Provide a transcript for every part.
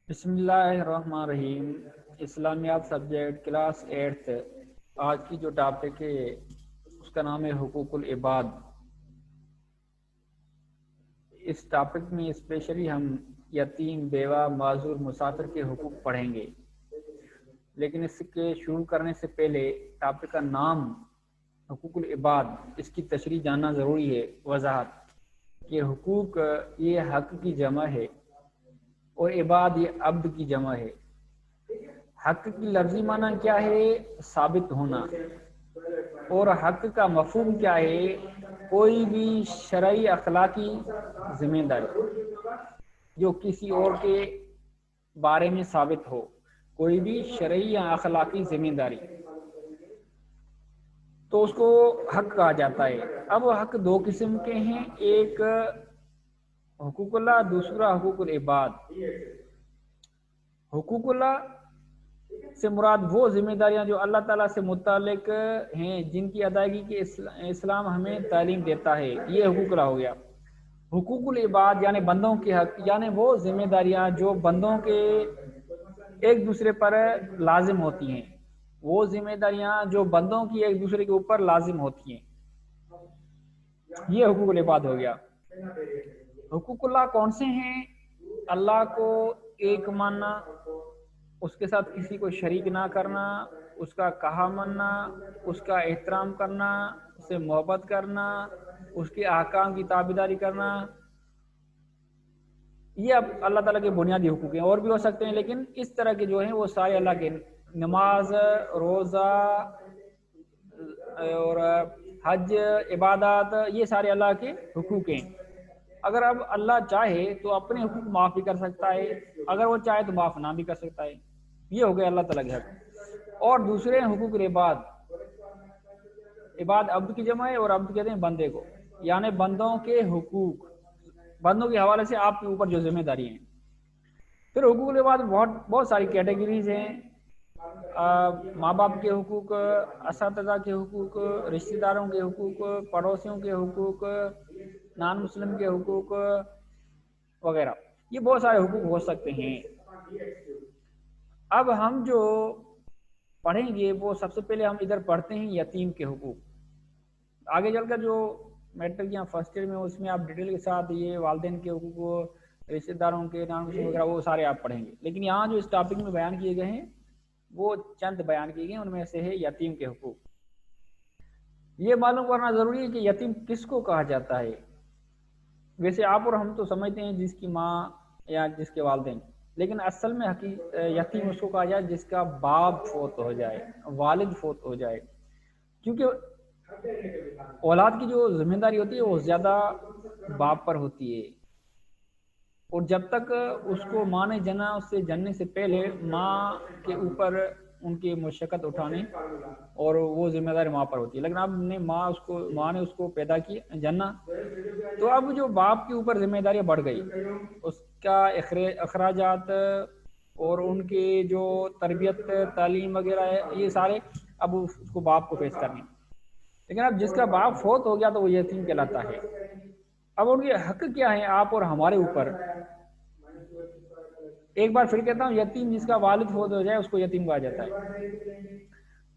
بسم اللہ الرحمن الرحیم۔ اسلامیات سبجیکٹ کلاس 8۔ آج کی جو ٹاپک ہے اس کا نام ہے حقوق العباد۔ اس ٹاپک میں اسپیشلی ہم یتیم، بیوہ، معذور، مسافر کے حقوق پڑھیں گے، لیکن اس کے شروع کرنے سے پہلے ٹاپک کا نام حقوق العباد، اس کی تشریح جاننا ضروری ہے۔ وضاحت کہ حقوق یہ حق کی جمع ہے اور عباد یہ عبد کی جمع ہے۔ حق کی لفظی معنی کیا ہے؟ ثابت ہونا۔ اور حق کا مفہوم کیا ہے؟ کوئی بھی شرعی اخلاقی ذمہ داری جو کسی اور کے بارے میں ثابت ہو، کوئی بھی شرعی یا اخلاقی ذمہ داری، تو اس کو حق کہا جاتا ہے۔ اب حق دو قسم کے ہیں، ایک حقوق اللہ، دوسرا حقوق العباد۔ حقوق اللہ سے مراد وہ ذمہ داریاں جو اللہ تعالیٰ سے متعلق ہیں، جن کی ادائیگی کے اسلام ہمیں تعلیم دیتا ہے، یہ حقوق اللہ ہو گیا۔ حقوق العباد یعنی بندوں کے حق، یعنی وہ ذمہ داریاں جو بندوں کے ایک دوسرے پر لازم ہوتی ہیں، وہ ذمہ داریاں جو بندوں کی ایک دوسرے کے اوپر لازم ہوتی ہیں، یہ حقوق العباد ہو گیا۔ حقوق اللہ کون سے ہیں؟ اللہ کو ایک ماننا، اس کے ساتھ کسی کو شریک نہ کرنا، اس کا کہا ماننا، اس کا احترام کرنا، اس سے محبت کرنا، اس کے احکام کی تابعداری کرنا، یہ اب اللہ تعالیٰ کے بنیادی حقوق ہیں۔ اور بھی ہو سکتے ہیں، لیکن اس طرح کے جو ہیں وہ سارے اللہ کے، نماز، روزہ اور حج، عبادات، یہ سارے اللہ کے حقوق ہیں۔ اگر اب اللہ چاہے تو اپنے حقوق معاف بھی کر سکتا ہے، اگر وہ چاہے تو معاف نہ بھی کر سکتا ہے، یہ ہو گیا اللہ تعالیٰ کے حق۔ اور دوسرے حقوق العباد، عباد عبد کی جمع ہے، اور عبد کہتے ہیں بندے کو، یعنی بندوں کے حقوق، بندوں کے حوالے سے آپ کے اوپر جو ذمہ داری ہیں۔ پھر حقوق العباد بہت ساری کیٹیگریز ہیں۔ ماں باپ کے حقوق، اساتذہ کے حقوق، رشتہ داروں کے حقوق، پڑوسیوں کے حقوق، نان مسلم کے حقوق وغیرہ، یہ بہت سارے حقوق ہو سکتے ہیں۔ اب ہم جو پڑھیں گے وہ سب سے پہلے ہم ادھر پڑھتے ہیں یتیم کے حقوق۔ آگے چل کر جو میٹرک یا فرسٹ ایئر میں اس میں آپ ڈیٹیل کے ساتھ یہ والدین کے حقوق، رشتہ داروں کے، نان مسلم وغیرہ، وہ سارے آپ پڑھیں گے، لیکن یہاں جو اس ٹاپک میں بیان کیے گئے ہیں وہ چند بیان کیے گئے، ان میں سے ہے یتیم کے حقوق۔ یہ معلوم کرنا ضروری ہے کہ یتیم کس کو کہا جاتا ہے۔ ویسے آپ اور ہم تو سمجھتے ہیں جس کی ماں یا جس کے والدین، لیکن اصل میں یتیم اس کو کہا جائے جس کا باپ فوت ہو جائے، والد فوت ہو جائے، کیونکہ اولاد کی جو ذمہ داری ہوتی ہے وہ زیادہ باپ پر ہوتی ہے، اور جب تک اس کو ماں نے جنا، اس سے جننے سے پہلے ماں کے اوپر ان کی مشقت اٹھانے اور وہ ذمہ داری ماں پر ہوتی ہے، لیکن اب ماں نے اس کو پیدا کیا، جنا، تو اب جو باپ کے اوپر ذمہ داریاں بڑھ گئی، اس کا اخراجات اور ان کی جو تربیت، تعلیم وغیرہ ہے، یہ سارے اب اس کو باپ کو فیس کرنے۔ لیکن اب جس کا باپ فوت ہو گیا تو وہ یتیم کہلاتا ہے۔ اب ان کے حق کیا ہیں آپ اور ہمارے اوپر؟ ایک بار پھر کہتا ہوں، یتیم جس کا والد فوت ہو جائے اس کو یتیم کہا جاتا ہے۔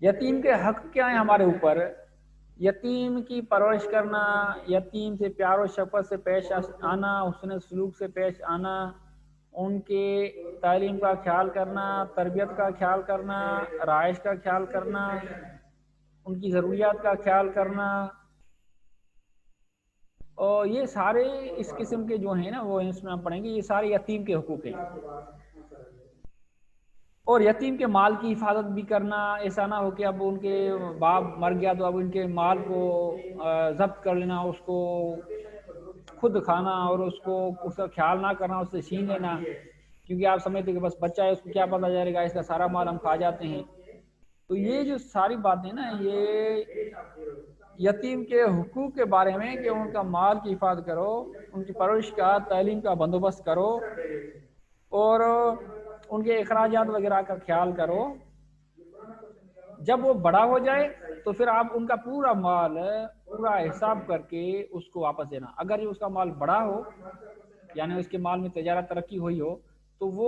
یتیم کے حق کیا ہیں ہمارے اوپر؟ یتیم کی پرورش کرنا، یتیم سے پیار و شفقت سے پیش آنا، حسن سلوک سے پیش آنا، ان کے تعلیم کا خیال کرنا، تربیت کا خیال کرنا، رہائش کا خیال کرنا، ان کی ضروریات کا خیال کرنا، اور یہ سارے اس قسم کے جو ہیں نا، وہ اس میں ہم پڑھیں گے، یہ سارے یتیم کے حقوق ہیں۔ اور یتیم کے مال کی حفاظت بھی کرنا، ایسا نہ ہو کہ اب ان کے باپ مر گیا تو اب ان کے مال کو ضبط کر لینا، اس کو خود کھانا اور اس کا خیال نہ کرنا، اس سے چھین لینا، کیونکہ آپ سمجھتے کہ بس بچہ ہے، اس کو کیا پتہ جائے گا، اس کا سارا مال ہم کھا جاتے ہیں۔ تو یہ جو ساری باتیں نا، یہ یتیم کے حقوق کے بارے میں، کہ ان کا مال کی حفاظت کرو، ان کی پرورش کا، تعلیم کا بندوبست کرو، اور ان کے اخراجات وغیرہ کا خیال کرو۔ جب وہ بڑا ہو جائے تو پھر آپ ان کا پورا مال، پورا حساب کر کے اس کو واپس دینا۔ اگر اس کا مال بڑا ہو، یعنی اس کے مال میں تجارت ترقی ہوئی ہو، تو وہ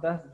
10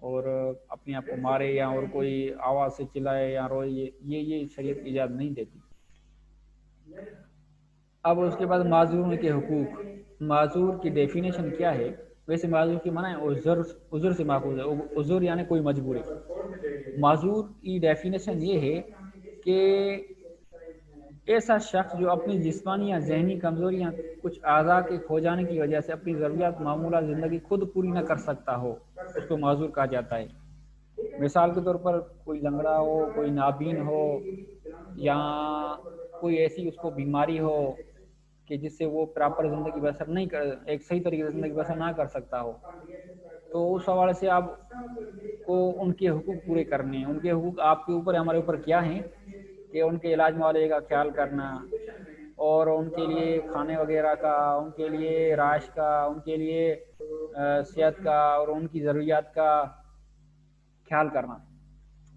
اور اپنے آپ کو مارے یا اور کوئی آواز سے چلائے یا روئے، یہ شریعت اجازت نہیں دیتی۔ اب اس کے بعد معذوروں کے حقوق۔ معذور کی ڈیفینیشن کیا ہے؟ ویسے معذور کی معنی ہے عذر سے ماخوذ ہے، عذر یعنی کوئی مجبوری۔ معذور کی ڈیفینیشن یہ ہے کہ ایسا شخص جو اپنی جسمانی یا ذہنی کمزوریاں کچھ اعضاء کے کھو جانے کی وجہ سے اپنی ضروریات معمولہ زندگی خود پوری نہ کر سکتا ہو، اس کو معذور کہا جاتا ہے۔ مثال کے طور پر کوئی لنگڑا ہو، کوئی نابین ہو، یا کوئی ایسی اس کو بیماری ہو کہ جس سے وہ پراپر زندگی بسر نہیں کر، ایک صحیح طریقے سے زندگی بسر نہ کر سکتا ہو، تو اس حوالے سے آپ کو ان کے حقوق پورے کرنے ہیں۔ ان کے حقوق آپ کے اوپر، ہمارے اوپر کیا ہیں کہ ان کے علاج معالجے کا خیال کرنا، اور ان کے لیے کھانے وغیرہ کا، ان کے لیے رہائش کا، ان کے لیے صحت کا اور ان کی ضروریات کا خیال کرنا۔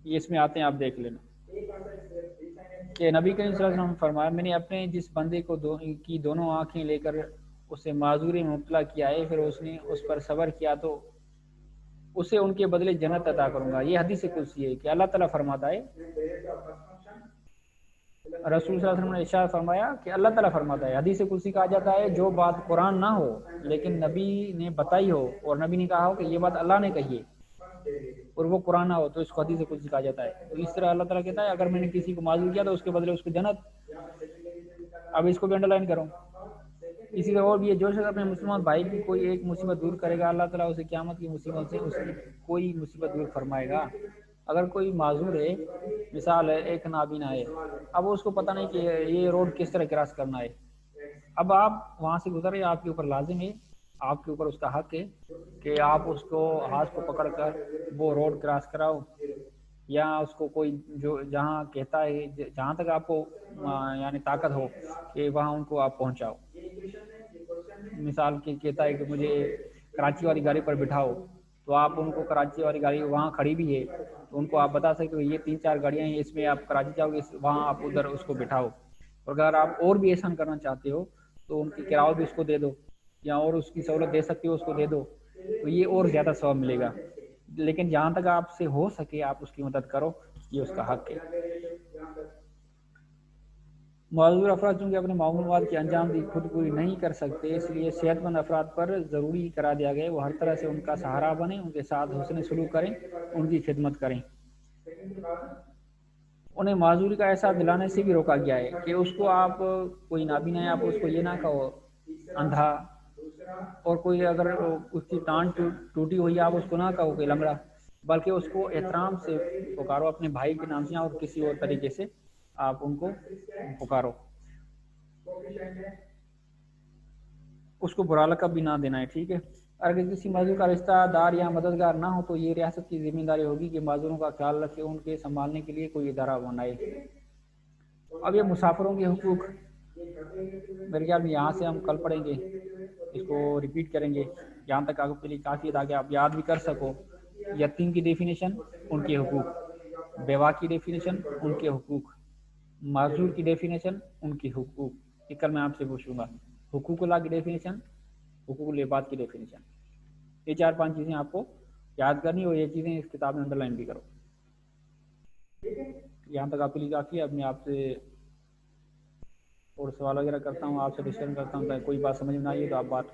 یہ اس میں آتے ہیں، آپ دیکھ لینا کہ نبی کریم صلی اللہ علیہ وسلم نے فرمایا، میں نے اپنے جس بندے کو کی دونوں آنکھیں لے کر اسے معذوری میں مبتلا کیا ہے، پھر اس نے اس پر صبر کیا تو اسے ان کے بدلے جنت عطا کروں گا۔ یہ حدیث قدسی ہے کہ اللہ تعالیٰ فرماتا ہے، رسول صلی اللہ علیہ وسلم نے ارشاد فرمایا کہ اللہ تعالیٰ فرماتا ہے، حدیث قدسی کہا جاتا ہے جو بات قرآن نہ ہو لیکن نبی نے بتائی ہو اور نبی نے کہا ہو کہ یہ بات اللہ نے کہی ہے اور وہ قرآن نہ ہو تو اس کو حدیث قدسی کہا جاتا ہے۔ تو اس طرح اللہ تعالیٰ کہتا ہے اگر میں نے کسی کو معذور کیا تو اس کے بدلے اس کو جنت۔ اب اس کو بھی انڈر لائن کرو۔ اسی طرح اور بھی ہے، جو شخص اپنے مسلمان بھائی کی کوئی ایک مصیبت دور کرے گا، اللہ تعالیٰ اسے قیامت کی مصیبت سے اس کی کوئی مصیبت دور فرمائے گا۔ اگر کوئی معذور ہے، مثال ہے ایک نابینا ہے، اب اس کو پتہ نہیں کہ یہ روڈ کس طرح کراس کرنا ہے، اب آپ وہاں سے گزرے، آپ کے اوپر لازم ہے، آپ کے اوپر اس کا حق ہے کہ آپ اس کو ہاتھ کو پکڑ کر وہ روڈ کراس کراؤ، یا اس کو کوئی جو جہاں کہتا ہے، جہاں تک آپ کو یعنی طاقت ہو کہ وہاں ان کو آپ پہنچاؤ۔ مثال کی کہتا ہے کہ مجھے کراچی والی گاڑی پر بٹھاؤ، تو آپ ان کو کراچی والی گاڑی وہاں کھڑی بھی ہے تو ان کو آپ بتا سکتے ہو یہ 3-4 گاڑیاں ہیں، اس میں آپ کراچی جاؤ گے، وہاں آپ ادھر اس کو بٹھاؤ۔ اور اگر آپ اور بھی احسان کرنا چاہتے ہو تو ان کی کرایہ بھی اس کو دے دو، یا اور اس کی سہولت دے سکتے ہو اس کو دے دو، تو یہ اور زیادہ ثواب ملے گا۔ لیکن جہاں تک آپ سے ہو سکے آپ اس کی مدد کرو، یہ اس کا حق ہے۔ معذور افراد چونکہ اپنے معمولات کے انجام دی خود پوری نہیں کر سکتے، اس لیے صحت مند افراد پر ضروری قرار دیا گیا وہ ہر طرح سے ان کا سہارا بنیں، ان کے ساتھ حسن سلوک کریں، ان کی خدمت کریں۔ انہیں معذوری کا احساس دلانے سے بھی روکا گیا ہے کہ اس کو آپ کوئی نابینا ہے آپ اس کو یہ نہ کہو اندھا، اور کوئی اگر اس کی ٹانگ ٹوٹی ہوئی آپ اس کو نہ کہو کہ لنگڑا، بلکہ اس کو احترام سے پکارو، اپنے بھائی کے نام سے اور کسی اور طریقے سے آپ ان کو پکارو۔ اس کو برا لقب بھی نہ دینا ہے، ٹھیک ہے۔ اگر کسی معذور کا رشتہ دار یا مددگار نہ ہو تو یہ ریاست کی ذمہ داری ہوگی کہ معذوروں کا خیال رکھے، ان کے سنبھالنے کے لیے کوئی ادارہ بنائے۔ اب یہ مسافروں کے حقوق، میرے خیال میں یہاں سے ہم کل پڑھیں گے، اس کو ریپیٹ کریں گے، یہاں تک آپ کے لیے کافی ہے تاکہ آپ یاد بھی کر سکو۔ یتیم کی ڈیفینیشن، ان کے حقوق، بیوہ کی ڈیفینیشن، ان کے حقوق، معذور کی ڈیفینیشن، ان کے حقوق، یہ کل میں آپ سے پوچھوں گا۔ حقوق اللہ کی ڈیفینیشن، حقوق العباد کی ڈیفینیشن، یہ 4-5 چیزیں آپ کو یاد کرنی، اور یہ چیزیں اس کتاب میں انڈر لائن بھی کرو۔ یہاں تک آپ کے لیے کافی ہے۔ اب میں آپ سے اور سوال وغیرہ کرتا ہوں، آپ سے ڈسکشن کرتا ہوں، کوئی بات سمجھ میں نہ آئی تو آپ بات